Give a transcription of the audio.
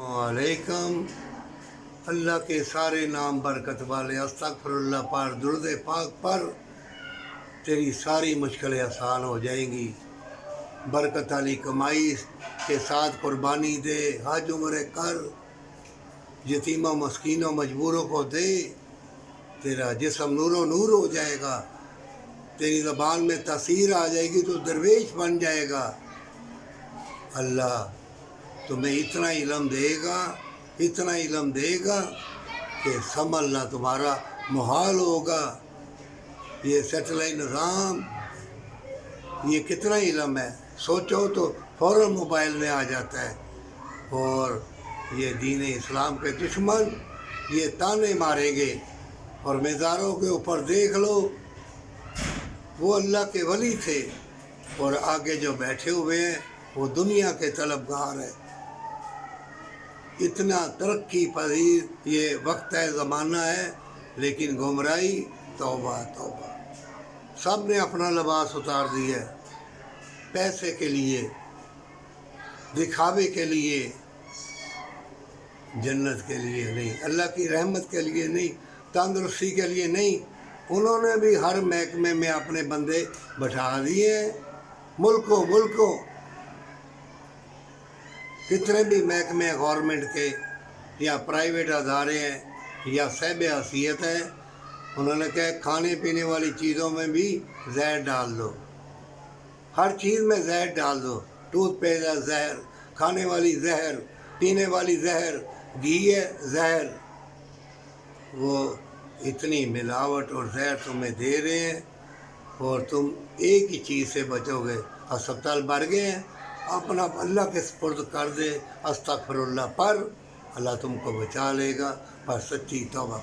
वालेकुम। अल्लाह के सारे नाम बरकत वाले, अस्तगफिरुल्लाह पर, दुरूद पाक पर तेरी सारी मुश्किलें आसान हो जाएंगी। बरकत वाली कमाई के साथ कुर्बानी दे, हज उम्र कर, यतीमों मस्कीनों मजबूरों को दे, तेरा जिस्म नूरो नूर हो जाएगा, तेरी ज़बान में तासीर आ जाएगी, तो दरवेश बन जाएगा। अल्लाह तुम्हें इतना इल्म देगा, इतना इल्म देगा कि समझना तुम्हारा मुहाल होगा। ये सेटेलाइट निज़ाम, ये कितना इल्म है, सोचो तो फ़ौरन मोबाइल में आ जाता है। और ये दीन इस्लाम के दुश्मन ये ताने मारेंगे। और मज़ारों के ऊपर देख लो, वो अल्लाह के वली थे, और आगे जो बैठे हुए हैं वो दुनिया के तलबगार हैं। इतना तरक्की पजीर ये वक्त है, ज़माना है, लेकिन गुमराही, तौबा तौबा। सब ने अपना लिबास उतार दिया है, पैसे के लिए, दिखावे के लिए, जन्नत के लिए नहीं, अल्लाह की रहमत के लिए नहीं, तंदुरुस्ती के लिए नहीं। उन्होंने भी हर महकमे में अपने बंदे बैठा दिए हैं। मुल्कों कितने भी महकमे गवर्नमेंट के या प्राइवेट अदारे हैं या सहब हैसियत हैं, उन्होंने कहा खाने पीने वाली चीज़ों में भी जहर डाल दो, हर चीज़ में जहर डाल दो। टूथपेस्ट है जहर, खाने वाली जहर, पीने वाली जहर, घी है जहर। वो इतनी मिलावट और जहर तुम्हें दे रहे हैं, और तुम एक ही चीज़ से बचोगे। अस्पताल भर गए हैं, अपना अल्लाह के सुपुर्द कर दे, अस्तगफिरुल्लाह पर, अल्लाह तुमको बचा लेगा। पर सच्ची तौबा।